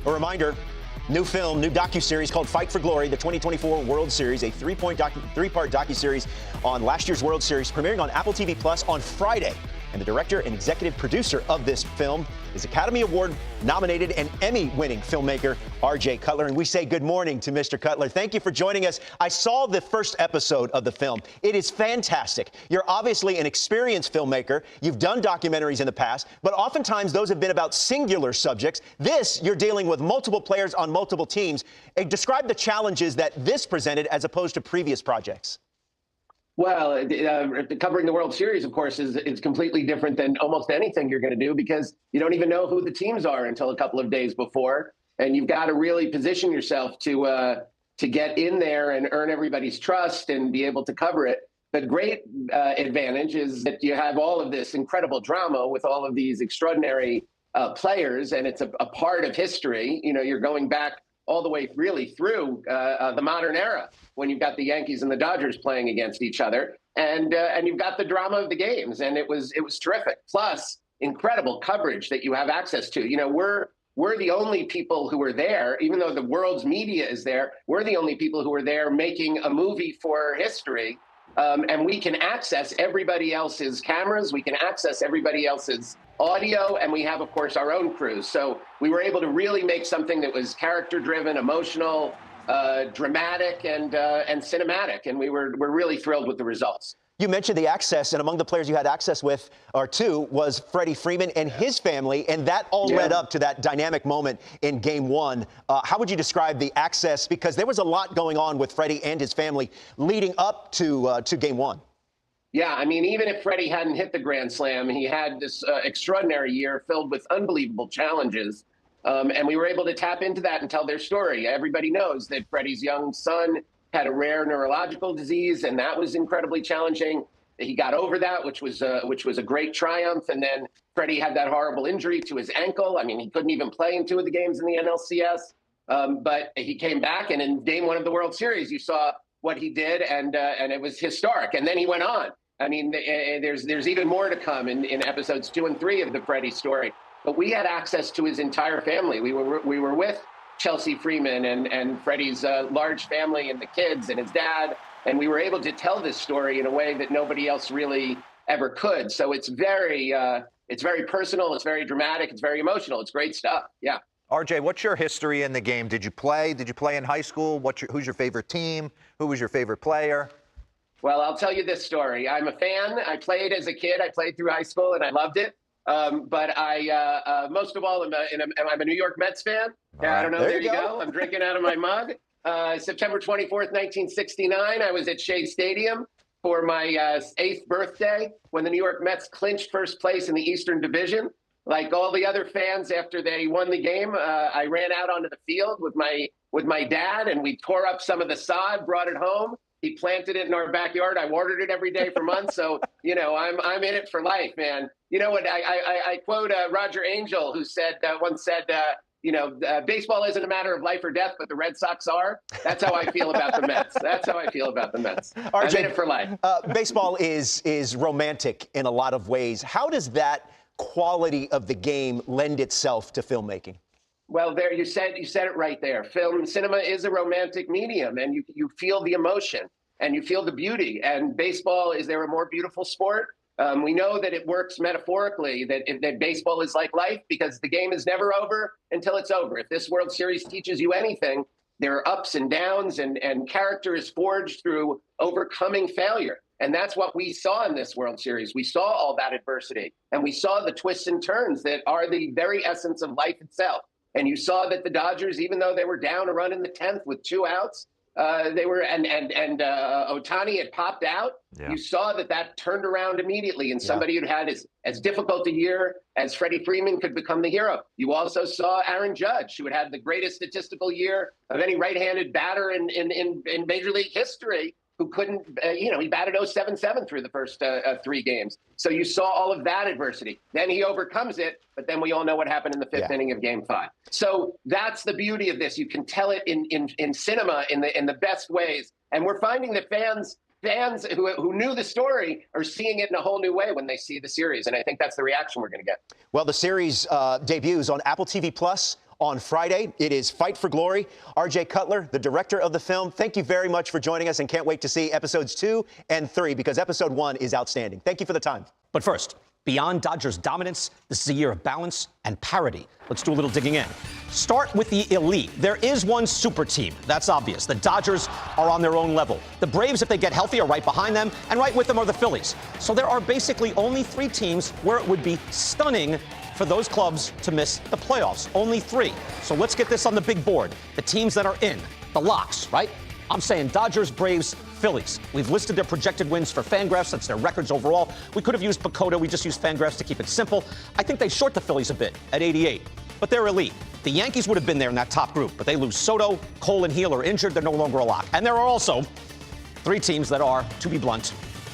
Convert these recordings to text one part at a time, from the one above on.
A reminder, new film, new docuseries called Fight for Glory, the 2024 World Series, a three-part docuseries on last year's World Series, premiering on Apple TV Plus on Friday. And the director and executive producer of this film is Academy Award nominated and Emmy-winning filmmaker R.J. Cutler. And we say good morning to Mr. Cutler. Thank you for joining us. I saw the first episode of the film. It is fantastic. You're obviously an experienced filmmaker. You've done documentaries in the past, but oftentimes those have been about singular subjects. This, you're dealing with multiple players on multiple teams. Describe the challenges that this presented as opposed to previous projects. Well, covering the World Series, of course, is completely different than almost anything you're going to do because you don't even know who the teams are until a couple of days before. And you've got to really position yourself to get in there and earn everybody's trust and be able to cover it. The great advantage is that you have all of this incredible drama with all of these extraordinary players, and it's a part of history. You know, you're going back all the way really through the modern era when you've got the Yankees and the Dodgers playing against each other, and you've got the drama of the games, and it was terrific. Plus, incredible coverage that you have access to. You know, we're the only people who are there, even though the world's media is there. We're the only people who are there making a movie for history, and we can access everybody else's cameras. We can access everybody else's audio, and we have, of course, our own crews. So we were able to really make something that was character-driven, emotional, dramatic, and cinematic, and we're really thrilled with the results. You mentioned the access, and among the players you had access with or to was Freddie Freeman and his family, and that all led up to that dynamic moment in Game 1. How would you describe the access? Because there was a lot going on with Freddie and his family leading up to Game 1. Yeah, I mean, even if Freddie hadn't hit the Grand Slam, he had this extraordinary year filled with unbelievable challenges. And we were able to tap into that and tell their story. Everybody knows that Freddie's young son had a rare neurological disease, and that was incredibly challenging. He got over that, which was a great triumph. And then Freddie had that horrible injury to his ankle. I mean, he couldn't even play in 2 of the games in the NLCS. But he came back, and in Game 1 of the World Series, you saw what he did, and it was historic. And then he went on. I mean, there's even more to come in episodes 2 and 3 of the Freddie story. But we had access to his entire family. We were with Chelsea Freeman and Freddie's large family and the kids and his dad, and we were able to tell this story in a way that nobody else really ever could. So it's very personal, it's very dramatic, it's very emotional. It's great stuff. Yeah. RJ, what's your history in the game? Did you play? Did you play in high school? Who's your favorite team? Who was your favorite player? Well, I'll tell you this story. I'm a fan. I played as a kid. I played through high school, and I loved it. But I, most of all, I'm a New York Mets fan. I don't know. There you go. I'm drinking out of my mug. September 24th, 1969, I was at Shea Stadium for my 8th birthday when the New York Mets clinched first place in the Eastern Division. Like all the other fans, after they won the game, I ran out onto the field with my dad, and we tore up some of the sod, brought it home. He planted it in our backyard. I watered it every day for months. So, you know, I'm in it for life, man. You know what? I quote Roger Angell, who once said, baseball isn't a matter of life or death, but the Red Sox are. That's how I feel about the Mets. That's how I feel about the Mets. RJ, I'm in it for life. Baseball is romantic in a lot of ways. How does that quality of the game lend itself to filmmaking? Well, there you said it right there. Cinema is a romantic medium, and you feel the emotion and you feel the beauty. And baseball, is there a more beautiful sport? We know that it works metaphorically, that baseball is like life because the game is never over until it's over. If this World Series teaches you anything, there are ups and downs, and character is forged through overcoming failure. And that's what we saw in this World Series. We saw all that adversity, and we saw the twists and turns that are the very essence of life itself. And you saw that the Dodgers, even though they were down a run in the 10th with 2 outs, they were and Ohtani had popped out. Yeah. You saw that turned around immediately, and somebody who had as difficult a year as Freddie Freeman could become the hero. You also saw Aaron Judge, who had the greatest statistical year of any right-handed batter in Major League history, who couldn't, he batted 0.77 through the first 3 games. So you saw all of that adversity. Then he overcomes it, but then we all know what happened in the 5th inning of Game 5. So that's the beauty of this. You can tell it in cinema in the best ways. And we're finding that fans who knew the story are seeing it in a whole new way when they see the series. And I think that's the reaction we're going to get. Well, the series debuts on Apple TV Plus on Friday. It is Fight for Glory. RJ Cutler, the director of the film, thank you very much for joining us and can't wait to see episodes 2 and 3 because episode 1 is outstanding. Thank you for the time. But first, beyond Dodgers' dominance, this is a year of balance and parity. Let's do a little digging in. Start with the elite. There is one super team. That's obvious. The Dodgers are on their own level. The Braves, if they get healthy, are right behind them, and right with them are the Phillies. So there are basically only 3 teams where it would be stunning for those clubs to miss the playoffs. Only 3. So let's get this on the big board. The teams that are in, the locks, right? I'm saying Dodgers, Braves, Phillies. We've listed their projected wins for Fangraphs. That's their records overall. We could have used Pacoda. We just used Fangraphs to keep it simple. I think they short the Phillies a bit at 88, but they're elite. The Yankees would have been there in that top group, but they lose Soto, Cole, and Heel are injured. They're no longer a lock. And there are also 3 teams that are, to be blunt,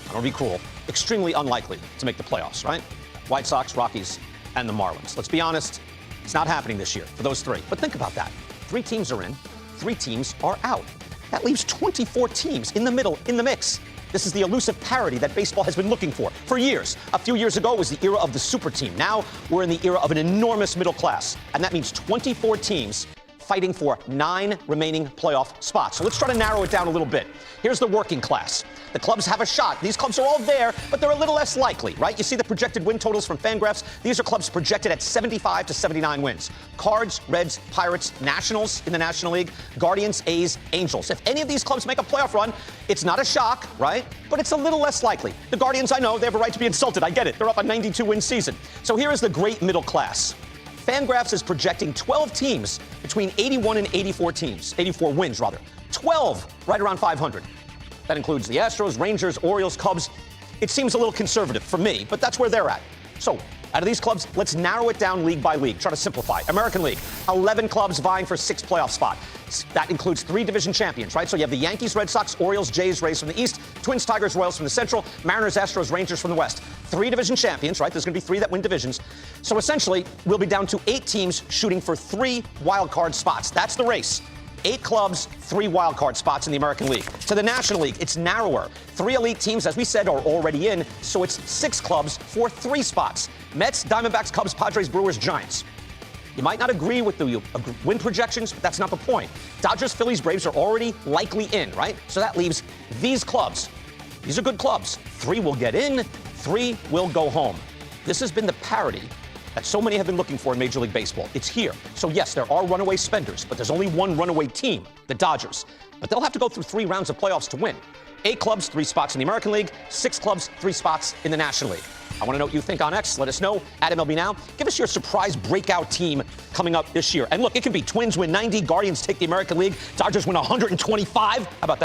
I don't be cruel, extremely unlikely to make the playoffs, right? White Sox, Rockies, and the Marlins. Let's be honest, it's not happening this year for those 3. But think about that. 3 teams are in, 3 teams are out. That leaves 24 teams in the middle, in the mix. This is the elusive parity that baseball has been looking for years. A few years ago, it was the era of the super team. Now, we're in the era of an enormous middle class. And that means 24 teams fighting for 9 remaining playoff spots. So let's try to narrow it down a little bit. Here's the working class. The clubs have a shot. These clubs are all there, but they're a little less likely, right? You see the projected win totals from Fangraphs. These are clubs projected at 75 to 79 wins. Cards, Reds, Pirates, Nationals in the National League, Guardians, A's, Angels. If any of these clubs make a playoff run, it's not a shock, right? But it's a little less likely. The Guardians, I know, they have a right to be insulted. I get it. They're up a 92-win season. So here is the great middle class. Fangraphs is projecting 12 teams between 81 and 84 teams. 84 wins, rather. 12 right around 500. That includes the Astros, Rangers, Orioles, Cubs. It seems a little conservative for me, but that's where they're at. So, out of these clubs, let's narrow it down league by league. Try to simplify. American League, 11 clubs vying for 6 playoff spot. That includes 3 division champions, right? So you have the Yankees, Red Sox, Orioles, Jays, Rays from the East, Twins, Tigers, Royals from the Central, Mariners, Astros, Rangers from the West. 3 division champions, right? There's going to be 3 that win divisions. So essentially, we'll be down to 8 teams shooting for 3 wild card spots. That's the race. 8 clubs, 3 wild card spots in the American League. To the National League, it's narrower. 3 elite teams, as we said, are already in, so it's 6 clubs for 3 spots. Mets, Diamondbacks, Cubs, Padres, Brewers, Giants. You might not agree with the win projections, but that's not the point. Dodgers, Phillies, Braves are already likely in, right? So that leaves these clubs. These are good clubs. 3 will get in, 3 will go home. This has been the parity that so many have been looking for in Major League Baseball. It's here. So yes, there are runaway spenders, but there's only one runaway team, the Dodgers. But they'll have to go through 3 rounds of playoffs to win. 8 clubs, 3 spots in the American League, 6 clubs, 3 spots in the National League. I want to know what you think on X. Let us know at MLB Now. Give us your surprise breakout team coming up this year. And look, it can be Twins win 90, Guardians take the American League, Dodgers win 125. How about that?